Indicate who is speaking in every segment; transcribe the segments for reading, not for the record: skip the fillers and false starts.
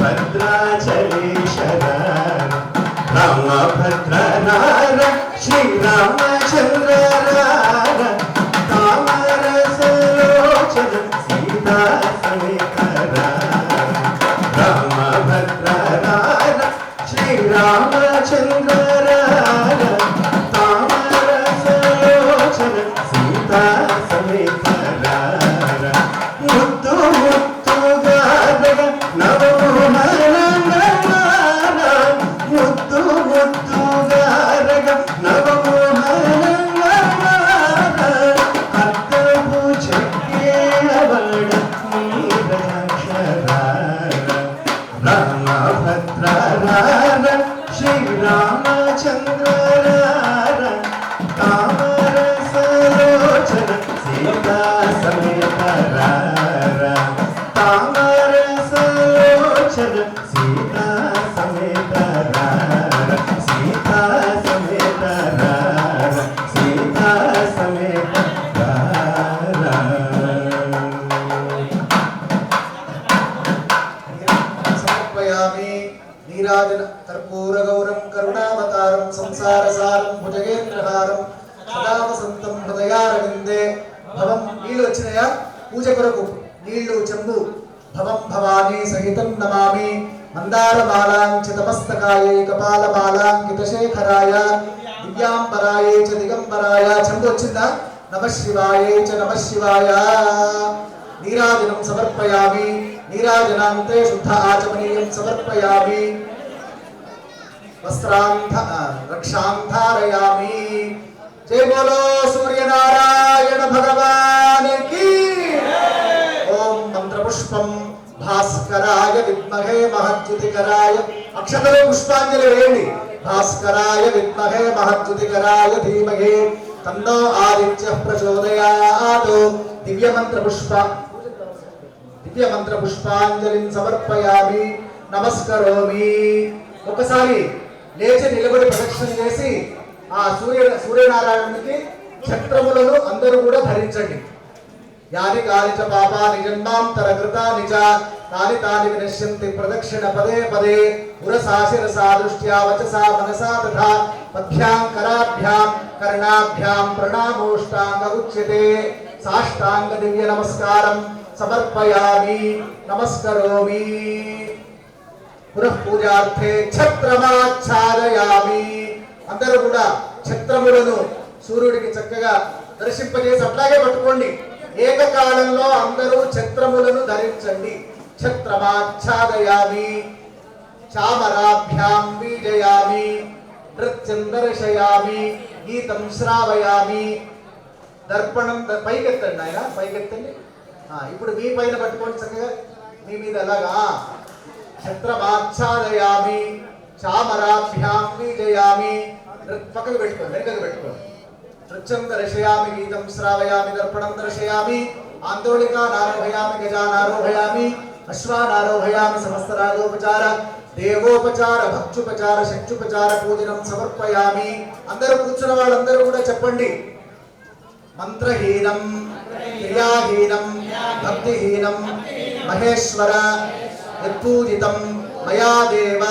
Speaker 1: భద్రాచలేశ్వర రామభద్ర నార శ్రీరామచంద్ర తామరసలోచన సీతా సమేత రామభద్ర నార శ్రీరామచంద్ర తామరసలోచన సీతా సమేత ముద్దు ముద్దుగా ముద్దు ముద్దుగా అద్దపు చెక్కేవడ రామభద్ర శ్రీరామచంద్ర తామరసలోచన సీతా సమేత తామరసలోచన సీతా సమేత సీతా సమేత సీతా సమేత
Speaker 2: సమర్పయామి నీరాజన కర్పూర గౌరం కరుణావతారం సంసారసారం భుజగేంద్రహారం సదా వసంతం హృదయారవిందే భవం. నీళ్ళు వచ్చినాయా? పూజ కొరకు నీళ్లు చెంబు. భవం భవానీ సహితం నమామి మందారమాలాంచితమస్తకాయై కపాలమాలాంకితశేఖరాయ దివ్యాంబరాయై చ దిగంబరాయ. చెంబు వచ్చిందా? నమ శివాయై చ నమ శివాయ. నీరాజనం సమర్పయామి. నీరాజనాంతే శుద్ధ ఆచమనీయం సమర్పయామి. వస్త్రాంధ రక్షాంధారయామి. జై బోలో సూర్యనారాయణ భగవానికి. ఓం మంత్రపుష్పం భాస్కరాయ విద్మహే మహజ్యుతికరాయ. అక్షతలో పుష్పాంజలి వేయండి. భాస్కరాయ విద్మహే మహజ్యుతికరాయ ధీమహి తన్నో ఆదిత్య ప్రచోదయాత్. దివ్య మంత్ర పుష్పాంజలిని సమర్పయామి. నమస్కరోమి. ఒకసారి లేచి నిలబడి ప్రదక్షిణ చేసి ఆ సూర్యనారాయణునికి ఛత్రములను అందరూ కూడా ధరించండి. యాని కాని చ పాపాని జన్మాంతర కృతాని చ తాని తాని వినశ్యంతి ప్రదక్షిణ పదే పదే పురసా శిరసా దృష్ట్యా వచసా మనసా తథా పద్భ్యాం కరాభ్యాం కర్ణాభ్యాం ప్రణామోష్టాంగ ఉచ్యతే. సాష్టాంగ దివ్య నమస్కారం సమర్పయామి. నమస్కరోమి. పునః పూజార్థే ఛత్రమాచ్ఛాదయామి. అందరూ కూడా ఛత్రములను సూర్యుడికి చక్కగా దర్శింపజేసి అట్లాగే పట్టుకోండి. ఏకకాలంలో అందరూ ఛత్రములను ధరించండి. ఛత్రమాచ్ఛాదయామి. చామరాభ్యాం బీజయామి. నృత్యం దర్శయామి. గీతం శ్రావయామి. దర్పణం పైకెత్తండి. ఆయన పైకెత్తండి. ఇప్పుడు మీ పైన పట్టుకోండి చక్కగా. మీ మీద ఎలాగా ఛత్రమాచ్ఛాదయామి. చామరాభ్యాం బీజయామి. పక్కకు పెట్టుకోండి. వెనుకకు పెట్టుకోండి. నృత్యం దర్శయామి. గీతం శ్రావయామి. దర్పణం దర్శయామి. ఆందోళికానారోహయామి. గజానారోహయామి. అశ్వానారోహయామి. సమస్తరాగోపచార దేవోపచార భక్షుపచార శక్చుపచార పూజనం సమర్పయామి. అందరూ కూర్చున్న వాళ్ళందరూ కూడా చెప్పండి. మంత్రహీనం క్రియాహీనం భక్తిహీనం మహేశ్వర యత్పూజితం మయా దేవ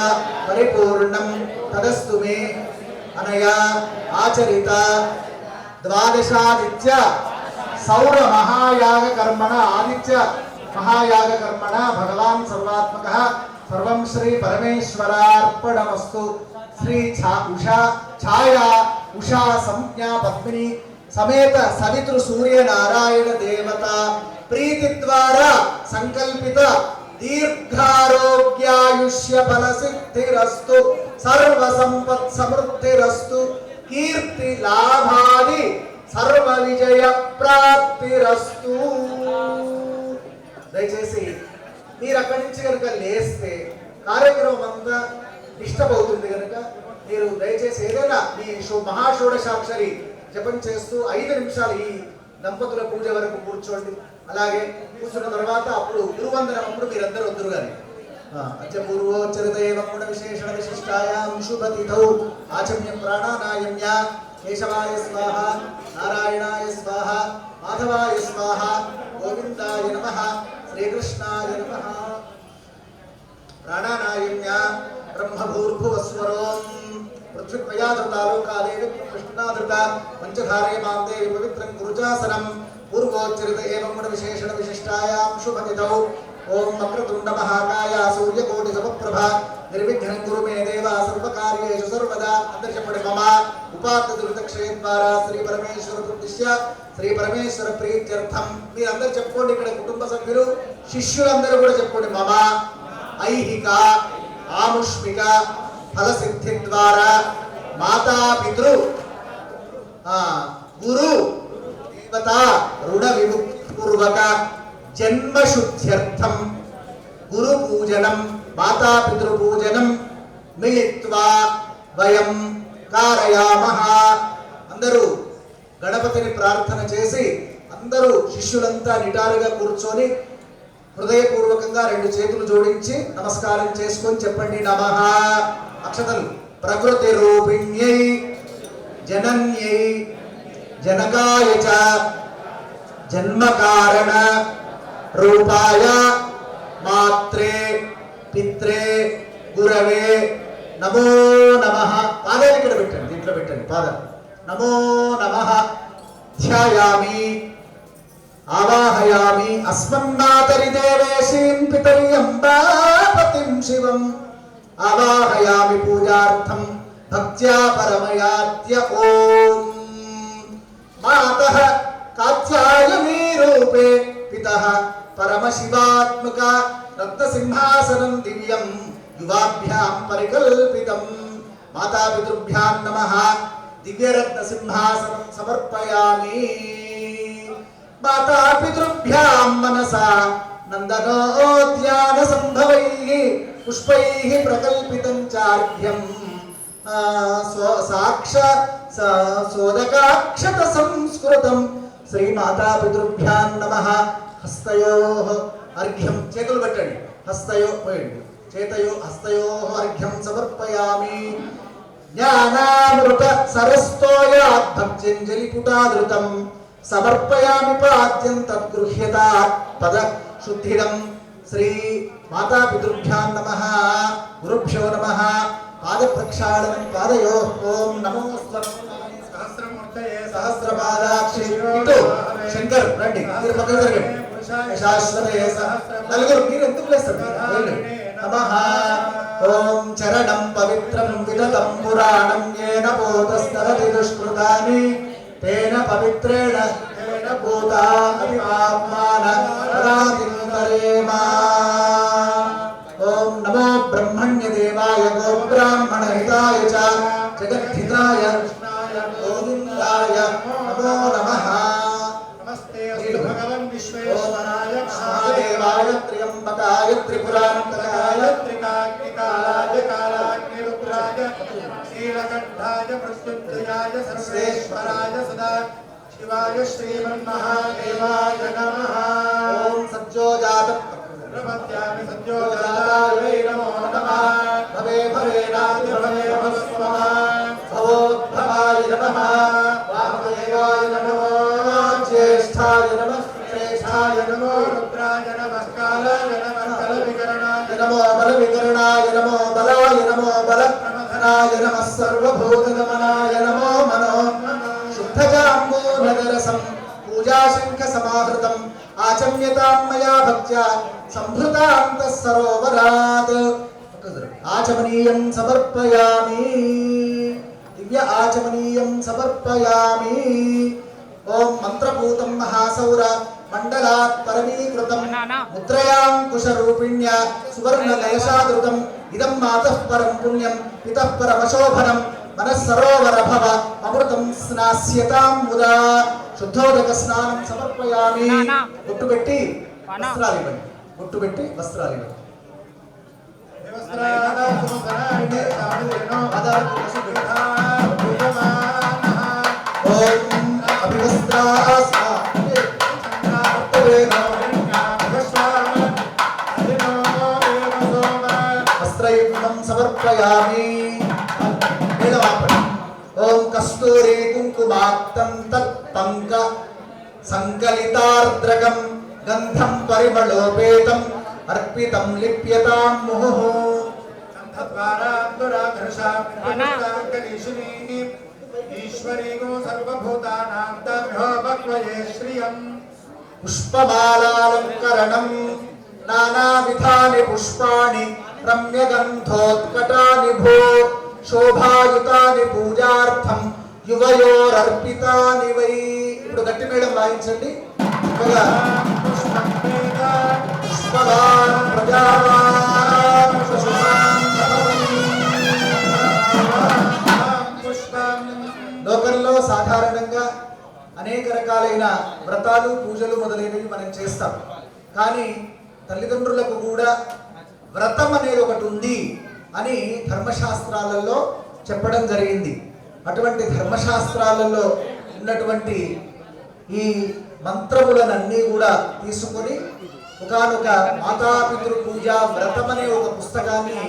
Speaker 2: పరిపూర్ణం తదస్తు మే అనయా ఆచరిత ద్వాదశాదిత్య సౌర మహాయాగ కర్మణ. ఆదిత్య మహాయాగ కర్మణ భగవాన్ సర్వాత్మకః. సర్వం శ్రీ పరమేశ్వరార్పణమస్తు. శ్రీ ఛాయా ఉషా సంజ్ఞా పద్మిని సమేత సవితృ సూర్య నారాయణ దేవత ప్రీతి ద్వారా సంకల్పిత దీర్ఘారోగ్యాయుష్య బల సిద్ధిరస్తు. సర్వ సంపత్ సమృద్ధిరస్తు. కీర్తి లాభాది సర్వ విజయ ప్రాప్తిరస్తు. దయచేసి మీరు అక్కడి నుంచి కనుక లేస్తే కార్యక్రమం అంతా డిస్టర్బ్ అవుతుంది కనుక మీరు దయచేసి ఏదైనా మీ మహాషోడశాక్షరి జపం చేస్తూ 5 నిమిషాలు ఈ దంపతుల పూజ వరకు కూర్చోండి. అలాగే కూర్చున్న తర్వాత అప్పుడు గురువందనం అప్పుడు మీరందరూ వద్దురు కానీ అత్యపూర్వోచ్చరిత ఏవం గుణ విశేషణ విశిష్టాయాం శుభతిథౌ ఆచమ్య ప్రాణానాయమ్య కేశవాయ స్వాహ, నారాయణాయ స్వాహ, మాధవాయ స్వాహ, గోవిందాయ నమః, శ్రీకృష్ణాయ నమః. ప్రాణానాయమ్య బ్రహ్మభూర్భువస్వరోం పృథ్వీత్వయాధృతాలోకాదేవి కృష్ణాధృత పంచధారే మాం దేవి పవిత్రం కురుచాసనం పూర్వోచ్చరిత ఏవం గుణ విశేషణ విశిష్టాయాం శుభతిథౌ ఓం వక్రతుండ మహాకాయ సూర్యకోటి సమప్రభ నిర్విఘ్నం కురు మే దేవ సర్వకార్యేషు సర్వదా. అందరూ చెప్పండి. మమ ఉపాత్త దురితక్షయ ద్వారా శ్రీ పరమేశ్వర ఉద్దిశ్య శ్రీ పరమేశ్వర ప్రీత్యర్థం. మీరందరూ చెప్పుకోండి. ఇక్కడ కుటుంబ సభ్యులు శిష్యులందరూ కూడా చెప్పుకోండి. మమ ఐహిక ఆముష్మిక ఫలసిద్ధి ద్వారా మాతాపితృ గురు దేవత రుణ విముక్తిపూర్వక జన్మశుద్ధ్యర్థం గురు పూజనం మాతాపితృ పూజనం మిళిత్వా వయం కారయామః. అందరూ గణపతిని ప్రార్థన చేసి అందరూ శిష్యులంతా నిటారుగా కూర్చొని హృదయపూర్వకంగా రెండు చేతులు జోడించి నమస్కారం చేసుకొని చెప్పండి. నమః. అక్షతలు. ప్రకృతి రూపిణ్యై జనన్యై జనకాయ చ జన్మకారణ రూపాయ మాత్రే పిత్రే గురవే నమో నమః. పాదాలు ఇక్కడ పెట్టండి. దీంట్లో పెట్టండి పాదాలు. నమో నమః. ధ్యాయామి ఆవాహయామి అస్మన్మాతరి దేవేశీం పితరి అంబాపతిం శివం ఆవాహయామి పూజార్థం భక్త్యా పరమయాత్య. ఓం మాతః కాత్యాయనీ రూపే పితః పరమశివాత్మక రత్నసింహాసనం దివ్యం యువాభ్యాం పరికల్పితం. మాతాపితృభ్యాం నమః. దివ్యరత్నసింహాసనం సమర్పయామి. మాతాపితృభ్యాం మనసా నందనోద్యాన సంభవైః పుష్పైః ప్రకల్పితం చార్ఘ్యం సోదకాక్షత సంస్కృతం. శ్రీ మాతాపితృభ్యాం నమః. హస్తయోః అర్ఘ్యం. చేతులు పెట్టండి. హస్తయో పోయండి. చేతయో హస్తయోః అర్ఘ్యం సమర్పయామి. జ్ఞానామృత సరస్తోయాత్ భక్త్యంజలిపుటాదృతం సమర్పయామి పాద్యం తద్గృహ్యతాత్ పద శుద్ధిదం. శ్రీ మాతాపితృభ్యాం నమః. గురుభ్యో నమః. పాద ప్రక్షాళనం పాదయోః. ఓం నమో సహస్రమూర్తయే సహస్రపాదాక్షి. ఇటు శంకర్ రండి. మీరు పక్కన జరగండి. శాశ్వతయే నలుగురు. మీరు ఎందుకు లేస్తారు? నమః. ఓం చరణం పవిత్రం విదతం పురాణం యేన పోతస్తరతి దుష్కృతాని తేన పవిత్రేణ తేన భూతా అభిమాన పరాతింతరేమా. ఓం నమో బ్రహ్మణ్య దేవాయ గోబ్రాహ్మణ హితాయ చ జగద్ధితాయ కృష్ణాయ గోవిందాయ నమో నమః. నమస్తే భగవన్ విశ్వేశ్వరాయ మహాదేవాయ త్ర్యంబకాయ త్రిపురానంతకాయ త్రికాగ్నికాలాయ కాలాగ్నిరుద్రాయ నీలకంఠాయ ప్రత్యుంజయాయ సర్వేశ్వరాయ సదా శివాయ శ్రీమన్మహాదేవాయ నమః. ఓం సజ్జోజాత ప్రపద్యామి సజ్జోజాతాయ నమో నమః. భవే భవేనాది భవే భవస్వః. భవోద్భవాయ నమః. వామదేవాయ నమః. జ్యేష్ఠాయ నమః. శ్రేష్ఠాయ నమో రుద్రాయ నమః. కాలాయ నమః. బలవికరణాయ నమో బలవికరణాయ నమో బలాయ నమో బలప్రమథనాయ నమః. సర్వభూతగమనాయ నమో మనో శుద్ధజాంబూనగరసం పూజాశంఖ సమాహృతం ఆచమ్యతాం మయా భక్త్యా సంభృతాంతః సరోవరాత్. ఆచమనీయం సమర్పయామి. దివ్య ఆచమనీయం సమర్పయామి. ఓం మంత్రభూతం మహాసౌర మండలాత్ పరమీకృతం ముద్రయాంకుశ రూపిణ్య సువర్ణ కలశాదృతం ఇదం మాతః పరం పుణ్యం పితః పరమశోభనం మనస్సరోవర భవ అమృతం స్నాస్యతాం ముదా. శుద్ధోదక స్నానం సమర్పయామి. బొట్టు పెట్టి వస్త్రాలు ఇవ్వండి. బొట్టు పెట్టి వస్త్రాలు ఇవ్వండి. ఓం వస్త్రయుగ్మం సమర్పయామి. ఓం కస్తూరి కుసుమాక్తం తత్పంక సంకలితార్ద్రకం గంధం పరిమళోపేతం అర్పితం లిప్యతాం ముహుః
Speaker 3: ఈశ్వరీగో సర్వభూతానాం తభ్యోపక్వయే శ్రియం
Speaker 2: పుష్పమాలాలంకరణం నానావిధాని పుష్పాణి రమ్యగంధోత్కటాని భో శోభాయుతాని పూజార్థం యువయోరర్పితాని వై. ఇప్పుడు గట్టి మేడం వాయించండి. పుష్పవాన్ ప్రజావాన్ పశువాన్ లోకంలో సాధారణంగా అనేక రకాలైన వ్రతాలు పూజలు మొదలైనవి మనం చేస్తాం. కానీ తల్లిదండ్రులకు కూడా వ్రతం అనేది ఒకటి ఉంది అని ధర్మశాస్త్రాలలో చెప్పడం జరిగింది. అటువంటి ధర్మశాస్త్రాలలో ఉన్నటువంటి ఈ మంత్రములనన్నీ కూడా తీసుకొని ఒకానొక మాతాపితృ పూజ వ్రతం అనే ఒక పుస్తకాన్ని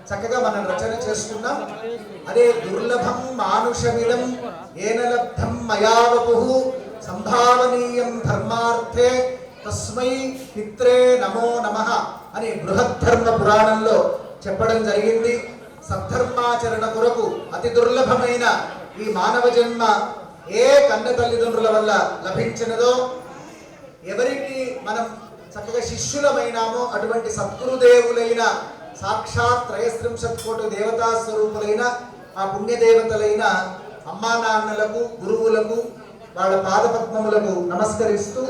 Speaker 2: చక్కగా మనం రచన చేసుకున్నాం. అదే దుర్లభం మానుషమిదం ఏన లబ్ధం మయా వపుః సంభావనీయం ధర్మార్థే తస్మై పిత్రే నమో నమః అని బృహద్ధర్మ పురాణంలో చెప్పడం జరిగింది. సద్ధర్మాచరణ కొరకు అతి దుర్లభమైన ఈ మానవ జన్మ ఏ కన్న తల్లిదండ్రుల వల్ల లభించినదో, ఎవరికి మనం చక్కగా శిష్యులమైనామో అటువంటి సద్గురుదేవులైన సాక్షాత్ 33 కోటి దేవతా స్వరూపులైన ఆ పుణ్యదేవతలైన అమ్మా నాన్నలకు, గురువులకు, వాళ్ళ పాదపద్మములకు నమస్కరిస్తూ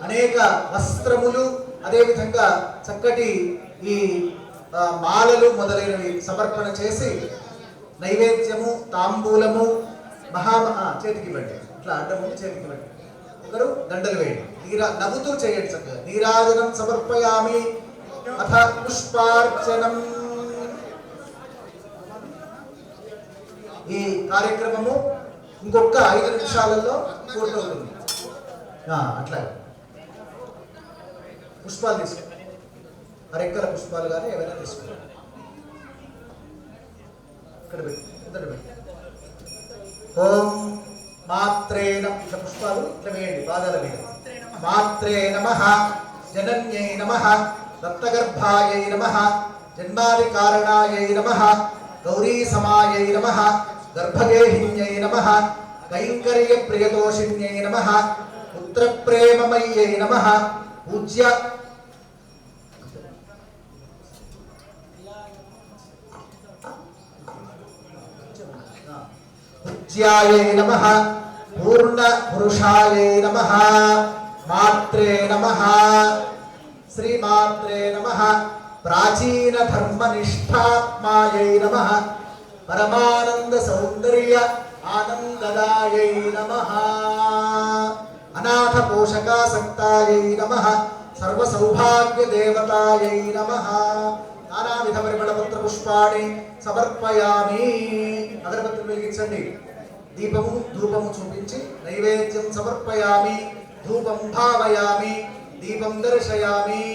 Speaker 2: అనేక వస్త్రములు, అదేవిధంగా చక్కటి ఈ మాలలు మొదలైనవి సమర్పణ చేసి నైవేద్యము, తాంబూలము చేతికి ఇవ్వండి. ఇట్లా అడ్డము చేతికి ఇవ్వండి. ఒకరు దండలు వేయండి. నవ్వుతూ చేయండి. చక్కగా నీరాజనం సమర్పయామి అథ పుష్పార్చనం. ఈ కార్యక్రమము ఇంకొక 5 నిమిషాలలో పూర్తవుతుంది. అట్లా పుష్పాలు తీసుకో, అరెక్కల పుష్పాలు కానీ ఏమైనా తీసుకో. ఇక్కడ పెట్టి ఇద్దరు పెట్టి ఓం మాత్రే నమః. పుష్పాలు ఇట్లా వేయండి పాదాల మీద. మాత్రే నమః, జనన్యై నమః, దత్తగర్భాయై నమః, జన్మాది కారణాయై నమః, గౌరీ సమాయై నమః, గర్భగేహిన్యై నమః, కైంకర్య ప్రియతోషిన్యై నమః, పుత్ర ప్రేమమయ్యై నమః, పూజ్య పూజ్యాయై నమః, పూర్ణ పురుషాయై నమః, మాత్రే నమః, శ్రీమాత్రే నమః, ప్రాచీన ధర్మనిష్టాత్మాయై నమః, పరమానంద సౌందర్య ఆనందదాయై నమః, అనాథ పోషకాసక్తాయై నమః, సర్వ సౌభాగ్య దేవతాయై నమః. నానావిధ పరిమళపత్ర పుష్పాణి సమర్పయామి. అగరబత్తులు వెలిగించండి. దీపము ధూపము చూపించి నైవేద్యం సమర్పయామి, ధూపం భావయామి, దీపం దర్శయామి.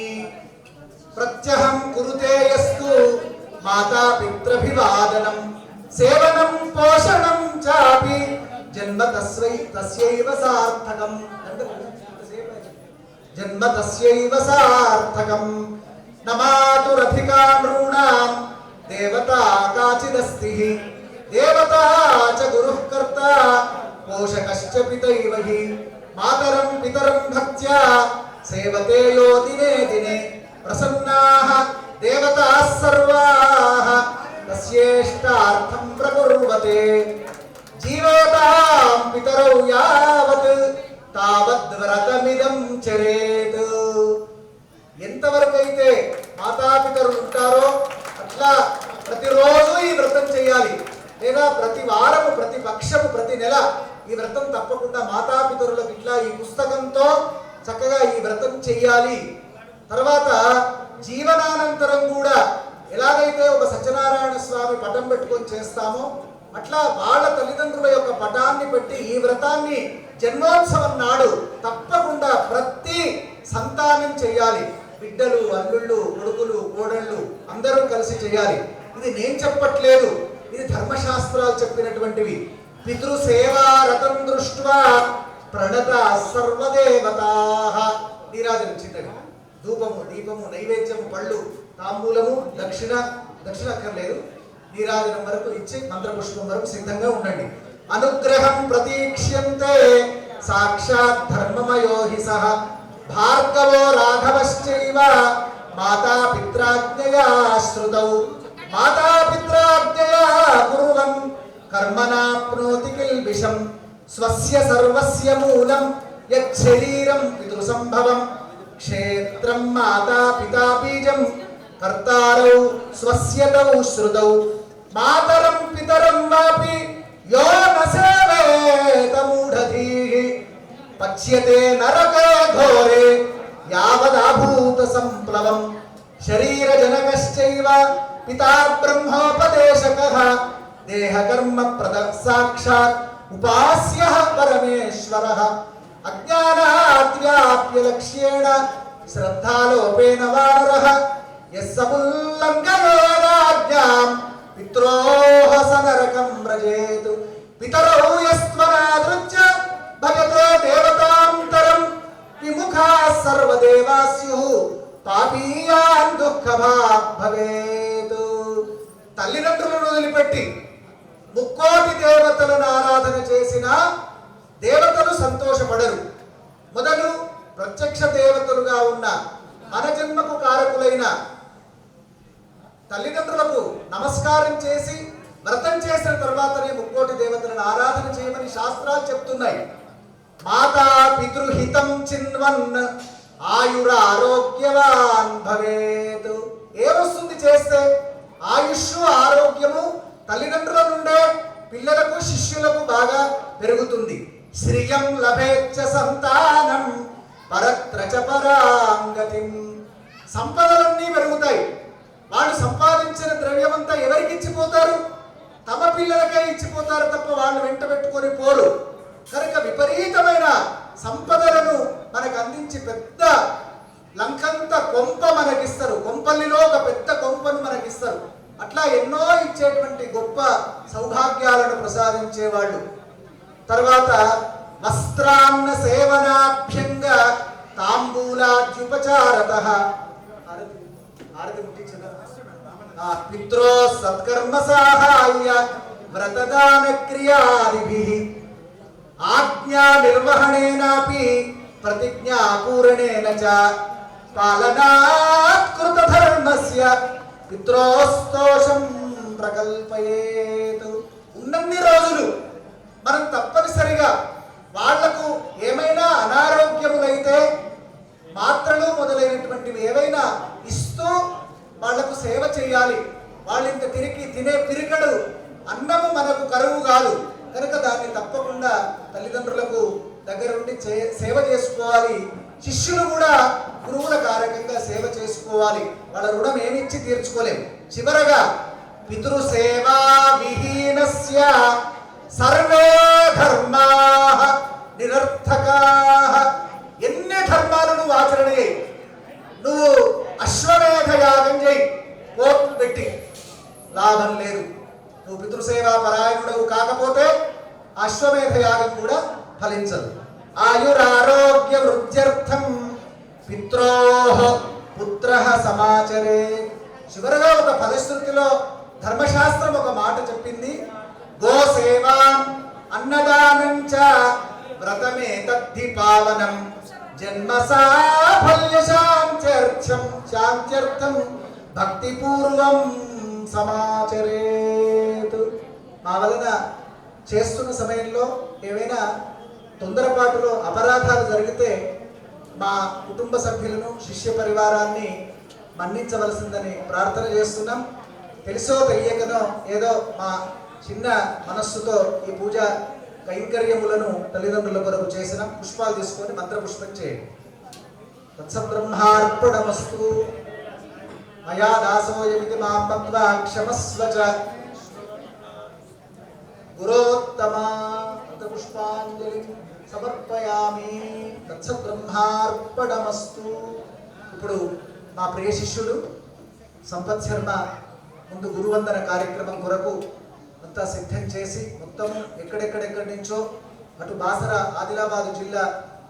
Speaker 2: ప్రత్యహం కురుతే యస్తు మాతా పితృభివాదనం సేవనం పోషణం చాపి జన్మ తస్యైవ సార్థకం. జన్మ తస్యైవ సార్థకం. నమాతురధికా నృణాం దేవతా కాచిదస్తి, దేవతా చ గురుః కర్త పోషకశ్చ పితైవ హి. మాతరం పితరం భక్త్యా సేవతే యో దినే దినే ప్రసన్నాః దేవతాః సర్వాః తస్యేష్టార్థం ప్రకుర్వతే. జీవేతాం పితరౌ యావత్ తావద్ వ్రతమిదం చరేత్. ఎంతవరకు అయితే మాతాపితరులు ఉంటారో అట్లా ప్రతిరోజు ఈ వ్రతం చేయాలి. లేదా ప్రతి వారము, ప్రతి పక్షము, ప్రతి నెల ఈ వ్రతం తప్పకుండా మాతాపితరులకు ఇట్లా ఈ పుస్తకంతో చక్కగా ఈ వ్రతం చెయ్యాలి. తర్వాత జీవనానంతరం కూడా ఎలాగైతే ఒక సత్యనారాయణ స్వామి పటం పెట్టుకొని చేస్తామో అట్లా వాళ్ళ తల్లిదండ్రుల యొక్క పటాన్ని పెట్టి ఈ వ్రతాన్ని జన్మోత్సవం నాడు తప్పకుండా ప్రతి సంతానం చేయాలి. బిడ్డలు, అల్లుళ్ళు, కొడుకులు, కోడళ్ళు అందరూ కలిసి చేయాలి. ఇది నేను చెప్పట్లేదు, ఇది ధర్మశాస్త్రాలు చెప్పినటువంటివి. పితృసేవారతం దృష్ట్వా ప్రణత సర్వదేవతాః. నీరాజనం చిన్నగా ధూపము దీపము నైవేద్యము పళ్ళు తాంబూలము దక్షిణ అక్కర్లేదు. నీరాజనం వరకు ఇచ్చి మంత్రపుష్పం వరకు సిద్ధంగా ఉండండి. అనుగ్రహం ప్రతీక్ష్యంతే సాక్షాత్ ధర్మమయో హి సహ భార్గవో రాఘవశ్చైవ మాతా పిత్రాజ్ఞయా శ్రుతౌ మాతా పిత్రాజ్ఞయా కుర్వన్ కర్మణాప్నోతి కిల్బిషం స్వస్య సర్వస్య మూలం యచ్చరీరం పితృసంభవం క్షేత్రం మాతా పితా బీజం కర్తారౌ స్వస్య తౌ శ్రుతౌ మాతరం పితరం వాపి యో న సేవేత మూఢధీః పచ్యతే నరకే ఘోరే యావదాభూత సంప్లవం శరీరజనకశ్చైవ పితా బ్రహ్మోపదేశకః దేహకర్మ ప్రద సాక్షాత్ ఉపాస్యః పరమేశ్వరః అజ్ఞానాద్వ్యాప్య లక్ష్యేణ శ్రద్ధాలోపేన వానరః యస్సముల్లంఘయోరాజ్ఞాం పిత్రోః సనరకం వ్రజేత్ పితరౌ యస్త్వనాదృచ్య భజతే దేవతాంతరం విముఖాః సర్వదేవా స్యుః పాపీయాన్ దుఃఖభాగ్ భవేత్. తల్లిదండ్రులను వదిలిపెట్టి ముక్కోటి దేవతలను ఆరాధన చేసిన దేవతలు సంతోషపడరు. మొదలు ప్రత్యక్ష దేవతలుగా ఉన్న మన జన్మకు కారకులైన తల్లిదండ్రులకు నమస్కారం చేసి వ్రతం చేసిన తర్వాతనే ముక్కోటి దేవతలను ఆరాధన చేయమని శాస్త్రాలు చెప్తున్నాయి. మాతా పితృహితం చిన్వన్ ఆయురారోగ్యవాన్ భవేత్. ఏమొస్తుంది చేస్తే? ఆయుష్ ఆరోగ్యము తల్లిదండ్రుల నుండే పిల్లలకు శిష్యులకు బాగా పెరుగుతుంది. శ్రియం లభేచ్చ సంతానం పరత్రచ పరాంగతిం. సంపదలన్నీ పెరుగుతాయి. వాళ్ళు సంపాదించిన ద్రవ్యమంతా ఎవరికి ఇచ్చిపోతారు? తమ పిల్లలకే ఇచ్చిపోతారు తప్ప వాళ్ళు వెంట పెట్టుకొని పోరు. కనుక విపరీతమైన సంపదలను మనకు అందించి పెద్ద లంకంత కొంప మనకిస్తారు. కొంపల్లిలో ఒక పెద్ద కొంపను మనకిస్తారు. అట్లా ఎన్నో ఇచ్చేటువంటి గొప్ప సౌభాగ్యాలను ప్రసాదించేవాళ్ళు. తర్వాత వస్త్రాన్న సేవనాభ్యంగ తాంబూలాద్యుపచారతః. ఆరతి ముట్టించదా? పిత్రో సత్కర్మ సాహాయ వ్రతదాన క్రియాదిభిః ఆజ్ఞా నిర్వహణేనాపి ప్రతిజ్ఞా పూరణేన చ పాలనాత్ కృత ధర్మస్య పిత్రోస్తోషం ప్రకల్పయేత్. ఉన్నన్ని రోజులు మనం తప్పనిసరిగా వాళ్లకు ఏమైనా అనారోగ్యములైతే మాత్రలు మొదలైనటువంటివి ఏవైనా ఇస్తూ వాళ్లకు సేవ చేయాలి. వాళ్ళు ఇంత తినే పిరికడు అన్నము మనకు కరువు కాదు కనుక దాన్ని తప్పకుండా తల్లిదండ్రులకు దగ్గరుండి సేవ చేసుకోవాలి. శిష్యులు కూడా గురువుల కారకంగా సేవ చేసుకోవాలి. వాళ్ళ రుణం ఏమిచ్చి తీర్చుకోలేం. చివరగా పితృసేవా విహీనస్య సర్వే ధర్మాః నిరర్థకాః. ఎన్ని ధర్మాలు నువ్వు ఆచరణ చేయి. నువ్వు అశ్వమేధ యాగం చేయి, కోర్టు పెట్టి లాభం లేదు. నువ్వు పితృసేవా పరాయణుడవు కాకపోతే అశ్వమేధ యాగం కూడా ఫలించదు. ఆయురారోగ్య వృద్ధ్యర్థం పిత్రోః పుత్రః సమాచరే. చివరగా ఒక ఫలశ్రుతిలో ధర్మశాస్త్రం ఒక మాట చెప్పింది. గోసేవా అన్నదానం చ వ్రతమే తద్ధి పావనం జన్మ సాఫల్య శాంత్యర్థం భక్తిపూర్వం సమాచరేత్. మా వలన చేస్తున్న సమయంలో ఏవైనా తొందరపాటులో అపరాధాలు జరిగితే మా కుటుంబ సభ్యులను శిష్య పరివారాన్ని మన్నించవలసిందని ప్రార్థన చేస్తున్నాం. తెలుసో తెలియకనో ఏదో మా చిన్న మనస్సుతో ఈ పూజ కైంకర్యములను తల్లిదండ్రుల కొరకు చేసిన పుష్పాలు తీసుకొని మంత్రపుష్పం చేయండి. తత్సబ్రహ్మార్పణమస్తు. మయా దాసోయమితి మాం మత్వా క్షమస్వ చ గురోత్తమా. మంత్రపుష్పాంజలి సమర్పయామి. తత్సబ్రహ్మార్పణమస్తు. ఇప్పుడు మా ప్రియ శిష్యుడు సంపత్ శర్మ ముందు గురువందన కార్యక్రమం కొరకు అంతా సిద్ధం చేసి మొత్తం ఎక్కడెక్కడెక్కడి నుంచో అటు బాసర ఆదిలాబాదు జిల్లా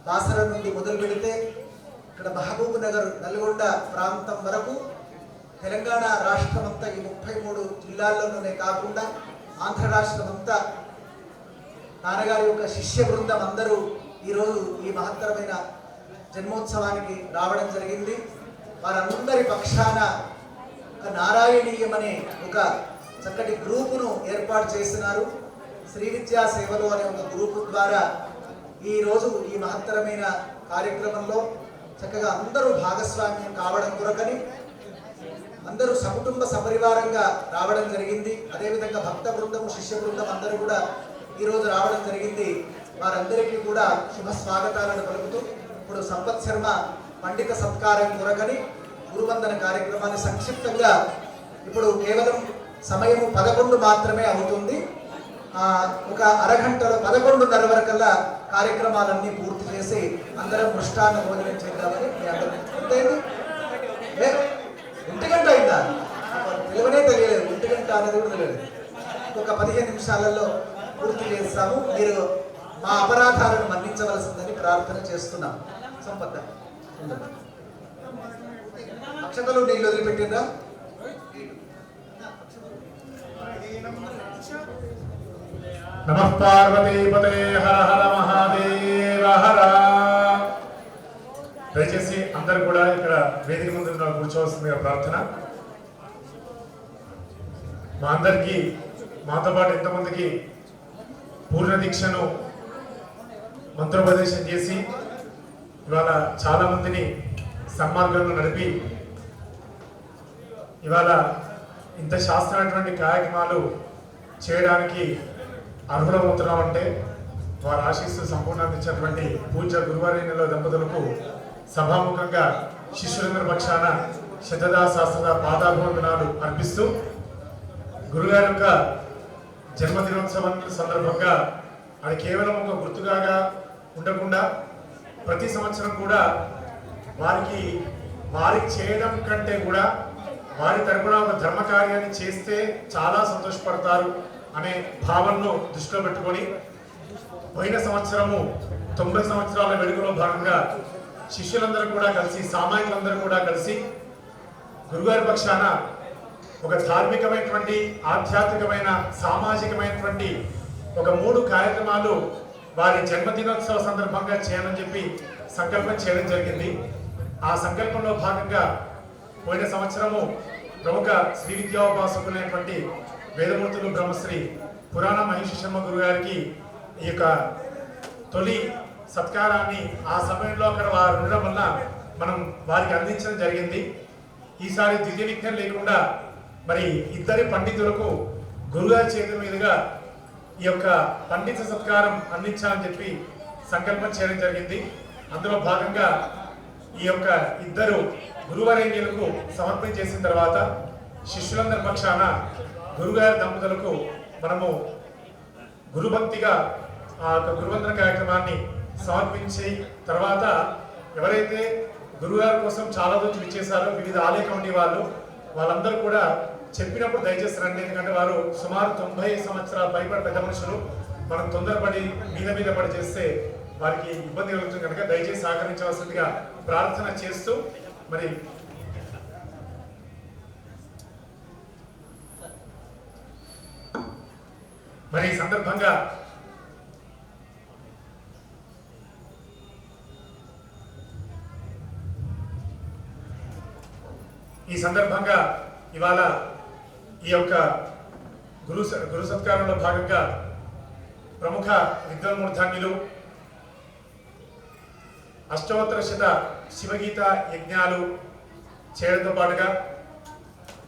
Speaker 2: బాసర నుండి మొదలు పెడితే ఇక్కడ మహబూబ్ నగర్ నల్గొండ ప్రాంతం వరకు తెలంగాణ రాష్ట్రం అంతా ఈ 33 జిల్లాల్లోనే కాకుండా ఆంధ్ర రాష్ట్రం అంతా నాన్నగారి యొక్క శిష్య బృందం అందరూ ఈరోజు ఈ మహత్తరమైన జన్మోత్సవానికి రావడం జరిగింది. వారందరి పక్షాన ఒక నారాయణీయమనే ఒక చక్కటి గ్రూపును ఏర్పాటు చేస్తున్నారు. శ్రీ విద్యా సేవలు అనే ఒక గ్రూపు ద్వారా ఈరోజు ఈ మహత్తరమైన కార్యక్రమంలో చక్కగా అందరూ భాగస్వామ్యం కావడం కొరకని అందరూ సకుటుంబ సపరివారంగా రావడం జరిగింది. అదేవిధంగా భక్త బృందం శిష్య బృందం అందరూ కూడా ఈరోజు రావడం జరిగింది. వారందరికీ కూడా శుభ స్వాగతాలను పలుకుతూ ఇప్పుడు సంపత్ శర్మ పండిత సత్కారం కొరకని గురువందన కార్యక్రమాన్ని సంక్షిప్తంగా ఇప్పుడు కేవలం సమయము 11 మాత్రమే అవుతుంది. ఒక అరగంటలో 11:30 వరకల్లా కార్యక్రమాలన్నీ పూర్తి చేసి అందరం మృష్టాన్న భోజనం చేద్దామని మీ అందరికీ అంతేంది 1 గంట అయిందా? తెలివనే తెలియలేదు. 1 గంట అనేది కూడా తెలియలేదు. ఒక 15 నిమిషాలలో పూర్తి చేస్తాము. మీరు మా అపరాధాలను మన్నించవలసిందని ప్రార్థన చేస్తున్నాం. సంపద అక్షతలు నీళ్ళు వదిలిపెట్టిందా?
Speaker 3: నమః పార్వతీపతే హర హర మహాదేవ హర. దయచేసి అందరు కూడా ఇక్కడ వేదిక ముందు కూర్చోవలసిందిగా ప్రార్థన. మా అందరికీ మాతో పాటు ఎంతమందికి పూర్ణ దీక్షను మంత్రోపదేశం చేసి ఇవాళ చాలా మందిని సన్మార్గంలో నడిపి ఇవాళ ఇంత శాస్త్రమైనటువంటి కార్యక్రమాలు చేయడానికి అర్హులమవుతున్నామంటే వారు ఆశీస్సులు సంపూర్ణంగా ఇచ్చినటువంటి పూజ్య గురువారేణ్యుల దంపతులకు సభాముఖంగా శిష్యులందరి పక్షాన శతదా శాస్త్రద పాదాభివందనాలు అర్పిస్తూ గురుగారి యొక్క జన్మదినోత్సవం సందర్భంగా అది కేవలం ఒక గుర్తుగా ఉండకుండా ప్రతి సంవత్సరం కూడా వారికి చేయడం కంటే కూడా వారి తరపున ఒక ధర్మ కార్యాన్ని చేస్తే చాలా సంతోషపడతారు అనే భావనను దృష్టిలో పెట్టుకొని పోయిన సంవత్సరము 90 సంవత్సరాల వేడుకలో భాగంగా శిష్యులందరూ కూడా కలిసి సామాజికులందరూ కూడా కలిసి గురుగారి పక్షాన ఒక ధార్మికమైనటువంటి ఆధ్యాత్మికమైన సామాజికమైనటువంటి ఒక 3 కార్యక్రమాలు వారి జన్మదినోత్సవ సందర్భంగా చేయాలని చెప్పి సంకల్పం చేయడం జరిగింది. ఆ సంకల్పంలో భాగంగా పోయిన సంవత్సరము ప్రముఖ శ్రీ విద్యాోపాసకులైనటువంటి వేదమూర్తులు బ్రహ్మశ్రీ పురాణ మహేష్ శర్మ గురు గారికి ఈ యొక్క తొలి సత్కారాన్ని ఆ సమయంలో అక్కడ వారు ఉండడం వల్ల మనం వారికి అందించడం జరిగింది. ఈసారి ద్వితీయ విఘ్నం లేకుండా మరి ఇద్దరి పండితులకు గురుగారి చేతుల మీదుగా ఈ యొక్క పండిత సత్కారం అందించాలని చెప్పి సంకల్పం చేయడం జరిగింది. అందులో భాగంగా ఈ యొక్క ఇద్దరు గురువరేణ్యులకు సమర్పణ చేసిన తర్వాత శిష్యులందరి పక్షాన గురుగారి దంపతులకు మనము గురుభక్తిగా ఆ యొక్క గురువందన కార్యక్రమాన్ని సమర్పించి తర్వాత ఎవరైతే గురుగారి కోసం చాలా రోజులు ఇచ్చేసారో వివిధ ఆలయ కమిటీ వాళ్ళందరూ కూడా చెప్పినప్పుడు దయచేసి రండి. ఎందుకంటే వారు సుమారు 90 సంవత్సరాల పైబడి పెద్ద మనుషులు. మనం తొందరపడి మీద పడి చేస్తే వారికి ఇబ్బంది కలుగుతుంది కనుక దయచేసి సహకరించవలసిందిగా ప్రార్థన చేస్తూ మరి ఈ సందర్భంగా ఇవాళ ఈ యొక్క గురు సత్కారంలో భాగంగా ప్రముఖ విద్వాన్మూర్ధాన్యులు అష్టోత్తర శత శివగీత యజ్ఞాలు చేయడంతో పాటుగా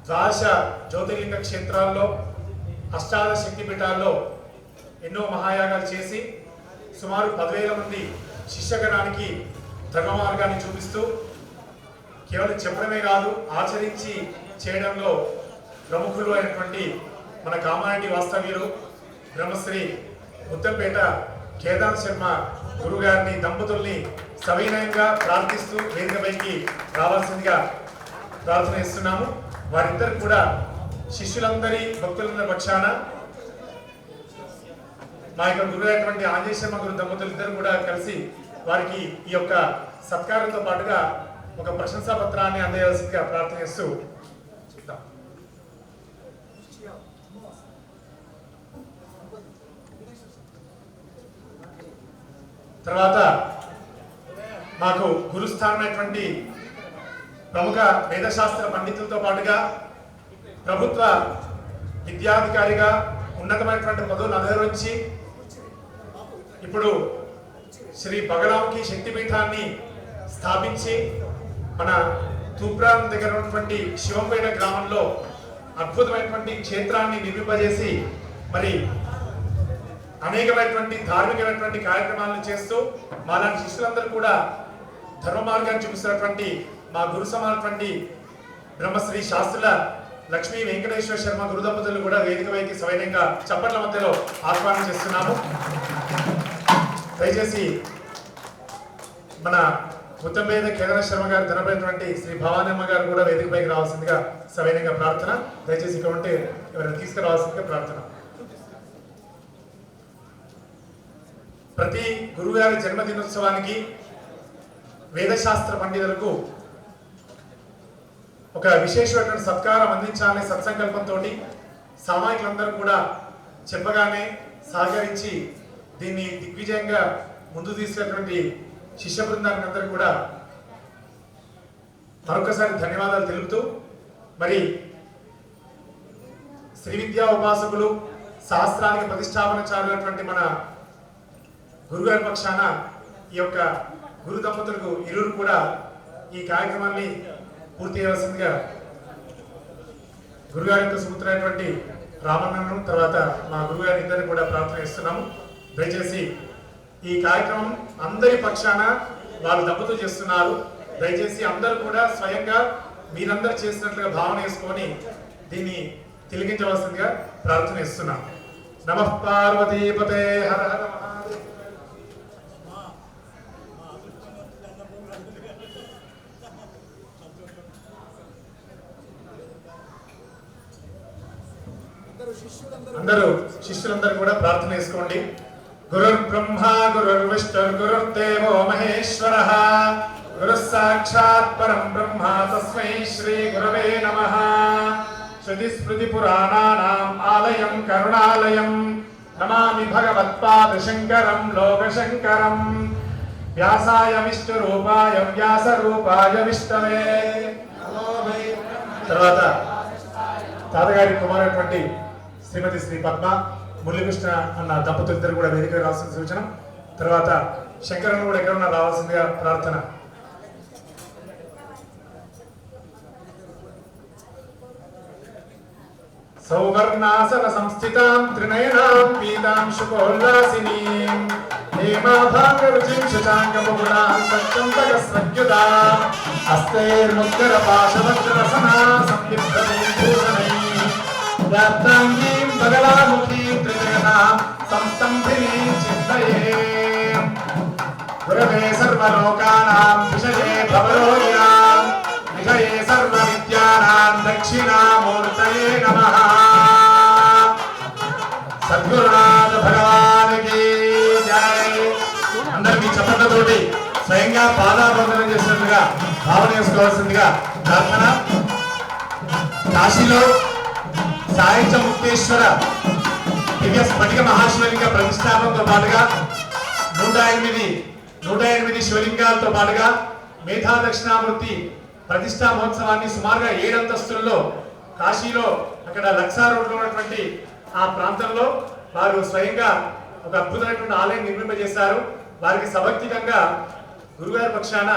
Speaker 3: ద్వాదశ జ్యోతిర్లింగ క్షేత్రాల్లో అష్టాదశ శక్తిపీఠాల్లో ఎన్నో మహాయాగాలు చేసి సుమారు 10,000 మంది శిష్యగణానికి ధర్మ మార్గాన్ని చూపిస్తూ కేవలం చెప్పడమే కాదు ఆచరించి చేయడంలో ప్రముఖులు అయినటువంటి మన కామారెడ్డి వాస్తవ్యులు బ్రహ్మశ్రీ ముత్తంపేట కేదార్ శర్మ గురుగారిని దంపతుల్ని సవినయంగా ప్రార్థిస్తూ వేదికపైకి రావాల్సిందిగా ప్రార్థన ఇస్తున్నాము. వారిద్దరు కూడా శిష్యులందరి భక్తులందరి పక్షాన మా యొక్క గురువైనటువంటి ఆంజనేయ శర్మ గురు దంపతులు ఇద్దరు కూడా కలిసి వారికి ఈ యొక్క సత్కారంతో పాటుగా ఒక ప్రశంసా పత్రాన్ని అందజేయాల్సిందిగా ప్రార్థన చేస్తూ తర్వాత మాకు గురుస్థానమైనటువంటి ప్రముఖ వేదశాస్త్ర పండితులతో పాటుగా ప్రభుత్వ విద్యాధికారిగా ఉన్నతమైనటువంటి పదవులు అధిరోహించి ఇప్పుడు శ్రీ బగలాముఖి శక్తిపీఠాన్ని స్థాపించి మన తూప్రాన్ దగ్గర ఉన్నటువంటి శివంపేట గ్రామంలో అద్భుతమైనటువంటి క్షేత్రాన్ని నిర్మింపజేసి మరి అనేకమైనటువంటి ధార్మికమైనటువంటి కార్యక్రమాలను చేస్తూ మాలాంటి శిష్యులందరూ కూడా ధర్మ మార్గాన్ని చూపిస్తున్నటువంటి మా గురు సమానటువంటి బ్రహ్మశ్రీ శాస్త్రుల లక్ష్మీ వెంకటేశ్వర శర్మ గురు దంపతులు కూడా వేదిక వైకి సవైనంగా చప్పట్ల మధ్యలో ఆహ్వానం చేస్తున్నాము. దయచేసి మన ముత్తంపేద కేదార శర్మ గారు ధనపైనటువంటి శ్రీ భవానమ్మ గారు కూడా వేదిక పైకి రావాల్సిందిగా సవైనంగా ప్రార్థన. దయచేసి ఇక్కడ ఉంటే ఎవరైనా తీసుకురావాల్సిందిగా ప్రార్థన. ప్రతి గురువుగారి జన్మదినోత్సవానికి వేదశాస్త్ర పండితులకు ఒక విశేషమైనటువంటి సత్కారం అందించాలనే సత్సంకల్పంతో సామాజికులందరూ కూడా చెప్పగానే సహకరించి దీన్ని దిగ్విజయంగా ముందు తీసుకున్నటువంటి శిష్య బృందానికి అందరూ కూడా మరొకసారి ధన్యవాదాలు తెలుపుతూ మరి శ్రీ విద్యా ఉపాసకులు శాస్త్రానికి ప్రతిష్టాపన చాలినటువంటి మన గురుగారి పక్షాన ఈ యొక్క గురు దంపతులకు ఇరువురు కూడా ఈ కార్యక్రమాన్ని పూర్తి చేయవలసిందిగా గురుగారి యొక్క సుపుత్రైనటువంటి రామన్నను తర్వాత మా గురుగారి ఇద్దరిని కూడా ప్రార్థన చేస్తున్నాము. దయచేసి ఈ కార్యక్రమం అందరి పక్షాన వాళ్ళు దంపతులు చేస్తున్నారు. దయచేసి అందరూ కూడా స్వయంగా మీరందరూ చేసినట్లుగా భావన చేసుకొని దీన్ని తిలకించవలసిందిగా ప్రార్థన చేస్తున్నాం. నమః పార్వతీపతే హర హర మహాదేవ. అందరూ శిష్యులందరూ కూడా ప్రార్థన చేసుకోండి. గురుర్ బ్రహ్మ గురుర్ విష్ణు గురుర్దేవో మహేశ్వరః గురుః సాక్షాత్ పరం బ్రహ్మ తస్మై శ్రీ గురవే నమః. శృతి స్మృతి పురాణానాం ఆలయం కరుణాలయం నమామి భగవత్పాద శంకరం లోకశంకరం. వ్యాసాయ విష్ణు రూపాయ వ్యాస రూపాయ విష్ణవే. తర్వాత తాతగారి కుమారైనటువంటి శ్రీమతి శ్రీ పద్మ మురళీకృష్ణ అన్న దంపతులు ఇద్దరు కూడా వేదిక రావాల్సిన సూచన. తర్వాత శంకరన్ కూడా ఎక్కడున్నా రావాల్సిందిగా ప్రార్థన. సౌవర్ణాసన సంస్థితాం త్రినయనాం పీతాంశుకోల్లాసినీం హేమాభాగరుచిం శశాంకబహుళాం సత్యంతకస్రజ్యుతాం హస్తైర్ముద్గర పాశవజ్రరసనా సంవిభ్రతీం భూషణైః వ్యాప్తాంగీం బగలాముఖీం త్రిజగతాం సంస్తంభినీం చింతయే. గురవే సర్వలోకానాం విషయే భవరోగిణాం విషయే సర్వవిద్యానాం దక్షిణామూర్తయే నమః. సద్గురునాథ భగవానికి జై. అందరూ మీ చప్పట్లతోటి స్వయంగా పాదాబంధనం చేసినట్లుగా భావన చేసుకోవాల్సిందిగా ప్రార్థన. కాశీలో సాయంచ ముక్తేశ్వర దివ్య స్ఫటిక మహాశివలింగ ప్రతిష్టాపనతో పాటుగా 108 శివలింగాలతో పాటుగా మేధా దక్షిణామూర్తి ప్రతిష్టా మహోత్సవాన్ని సుమారుగా 7 అంతస్తుల్లో కాశీలో అక్కడ లక్సా రోడ్లో ఉన్నటువంటి ఆ ప్రాంతంలో వారు స్వయంగా ఒక అద్భుతమైనటువంటి ఆలయం నిర్మింపజేశారు. వారికి సభక్తికంగా గురుగారి పక్షాన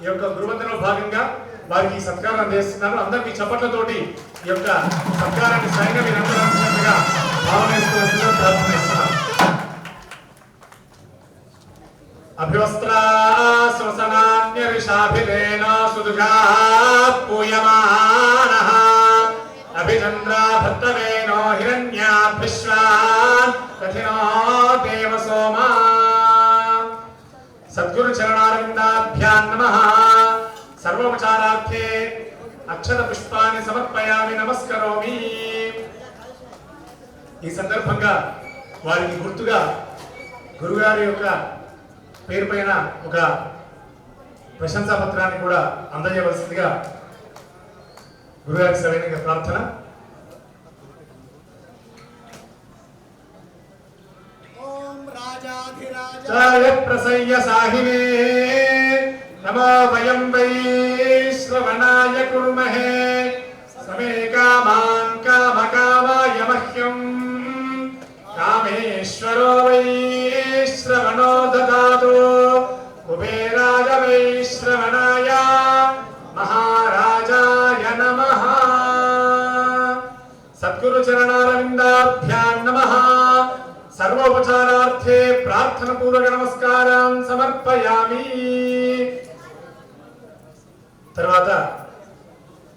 Speaker 3: ఈ యొక్క గురువందనలో భాగంగా వారికి సత్కారం అందిస్తున్నారు. అందరికీ చప్పట్లతోటి ఈ యొక్క సత్కారాన్ని స్వయంగా మీరందరూ అందించినట్టుగా భావన చేసుకోవాల్సిందిగా ప్రార్థిస్తున్నాం. అభివస్త్రా శ్వసనాన్యరిషాభిలేన సుదుగా పూయమానః అభిచంద్రా భత్తవేనో హిరణ్యాభిశ్వాన్ కఠినో దేవసోమా. సద్గురు చరణారవిందాభ్యాం నమః. సర్వోపచారార్థే అక్షత పుష్పాన్ని సమర్పయామి నమస్కరోమి. ఈ సందర్భంగా వారికి గుర్తుగా గురుగారి యొక్క పేరు పైన ఒక ప్రశంసా పత్రాన్ని కూడా అందజేయవలసిందిగా గురుగారికి సరైన ప్రార్థన. జయ ప్రసయ్య సాహినే నమో వయం వై శ్రవణాయ కుర్మహే సమే కామాన్ కామకామాయ మహ్యం కామేశ్వరో వై శ్రవణో దదాతు కుబేరాయ వై శ్రవణాయ మహారాజాయ నమః. సద్గురు చరణారవిందాభ్యాం నమః. సర్వోపచారార్థే ప్రార్థన పూర్వక నమస్కారం సమర్పయామి. తర్వాత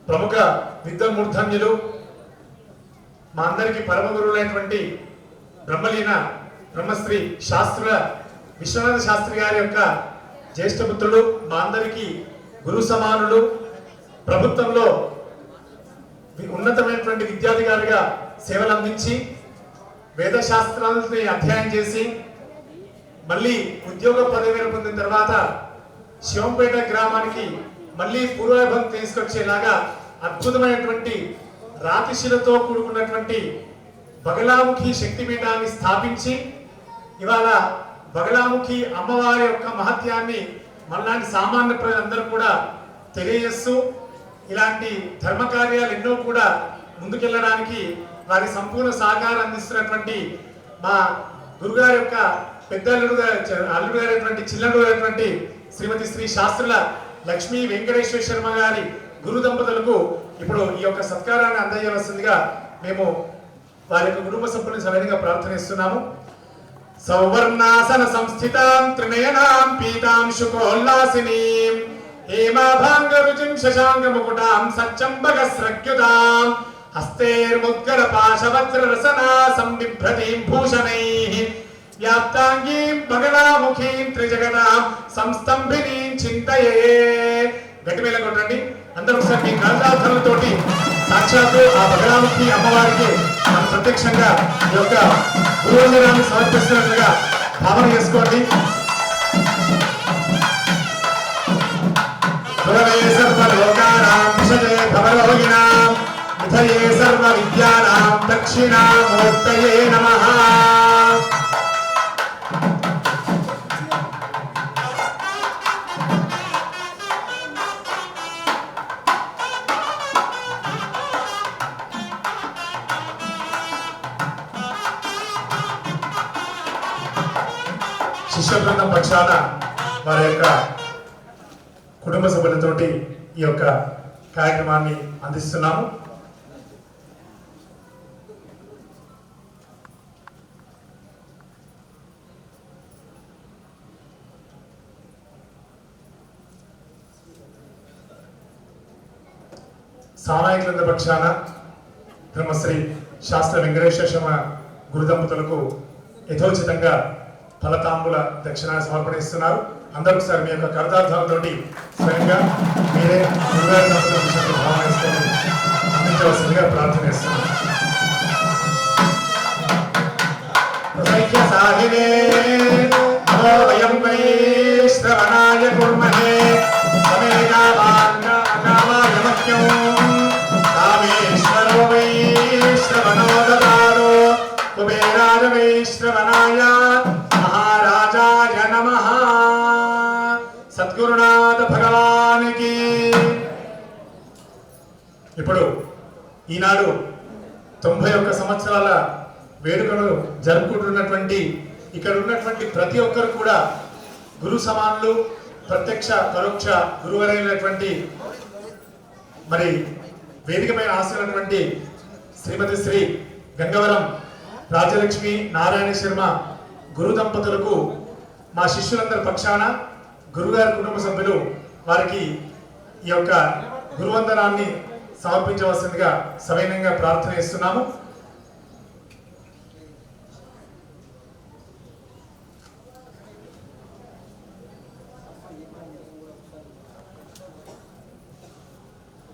Speaker 3: ప్రముఖ విద్వమూర్ధన్యులు మా అందరికి పరమ గురువులైనటువంటి బ్రహ్మలీన బ్రహ్మశ్రీ శాస్త్రుల విశ్వనాథ శాస్త్రి గారి యొక్క జ్యేష్ఠపుత్రుడు, మా అందరికి గురు సమానుడు, ప్రభుత్వంలో ఉన్నతమైనటువంటి విద్యాధికారిగా సేవలు అందించి వేద శాస్త్రాలని అధ్యయనం చేసి మళ్ళీ ఉద్యోగ పదవిని పొందిన తర్వాత శివంపేట గ్రామానికి మళ్ళీ పూర్వభం తీసుకొచ్చేలాగా అద్భుతమైనటువంటి రాతిశిలతో కూడుకున్నటువంటి బగలాముఖి శక్తిపీఠాన్ని స్థాపించి ఇవాళ బగలాముఖి అమ్మవారి యొక్క మహత్యాన్ని మనలాంటి సామాన్య ప్రజలందరూ కూడా తెలియజేస్తూ ఇలాంటి ధర్మ కార్యాలు ఎన్నో కూడా ముందుకెళ్ళడానికి వారి సంపూర్ణ సహకారం అందిస్తున్నటువంటి మా గురుగారి యొక్క పెద్ద అల్లుడు గారైనటువంటి చిల్లడు గారైనటువంటి శ్రీమతి శ్రీ శాస్త్రుల లక్ష్మీ వెంకటేశ్వర శర్మ గారి గురు దంపతులకు ఇప్పుడు ఈ యొక్క సత్కారాన్ని అందజేయవలసిందిగా మేము వారి యొక్క కుటుంబ సభ్యులను సవినయంగా ప్రార్థనిస్తున్నాము. సౌవర్ణాసన సంస్థితాం త్రినయనాం పీతాం శుకోల్లాసినీం హేమాభాంగ రుచిం శశాంక ముకుటాం సచ్చంబగస్రక్యుతాం హస్తేర్ముద్గర పాశవజ్ర రసనా సంబిభ్రతీం భూషణైః వ్యాప్తాంగీం బగలాముఖీం త్రిజగతాం సంస్తంభినీం చింతయే. గట్టిమేళ కొట్టండి అందరూ ఒకసారి మీ కళాధారులతోటి సాక్షాత్తు ఆ బగలాముఖి అమ్మవారికి మనం ప్రత్యక్షంగా ఈ యొక్క గురువందనాన్ని సమర్పిస్తున్నట్లుగా భావన చేసుకోండి. సర్వలోకానాం విషజే భవరోగిణాం విధయే సర్వ విద్యానాం దక్షిణామూర్తయే నమః. శిష్య బృందం పక్షాన వారి యొక్క కుటుంబ సభ్యులతోటి ఈ యొక్క కార్యక్రమాన్ని అందిస్తున్నాము. సామాజిక పక్షాన బ్రహ్మశ్రీ శాస్త్ర వెంకటేశ్వర శర్మ గురు దంపతులకు యథోచితంగా ఫలతాంబుల దక్షిణ సమర్పణిస్తున్నారు. అందరూ ఒకసారి మీ యొక్క కర్తార్థాలతోటి స్వయంగా మీరే గురుగారి దంపతుల భావనిస్తూ అందించవలసిందిగా ప్రార్థన చేస్తున్నారు. సాహినే నమో వయం వై శ్రవణాయ కుర్మహే సమే కామాయ మహ్యం కామేశ్వరో వై శ్రవణో దదాతు కుబేరాయ వై శ్రవణాయ మహారాజాయ నమః. సద్గురునాథ భగవానికి. ఇప్పుడు ఈనాడు 91 సంవత్సరాల వేడుకలు జరుపుకుంటున్నటువంటి ఇక్కడ ఉన్నటువంటి ప్రతి ఒక్కరు కూడా గురు సమానులు, ప్రత్యక్ష పరోక్ష గురువరైనటువంటి మరి వేదికపైన ఆశించినటువంటి శ్రీమతి శ్రీ గంగవరం రాజలక్ష్మి నారాయణ శర్మ గురు దంపతులకు మా శిష్యులందరి పక్షాన గురుగారి కుటుంబ సభ్యులు వారికి ఈ యొక్క గురువందనాన్ని సమర్పించవలసిందిగా సవినయంగా ప్రార్థన చేస్తున్నాము.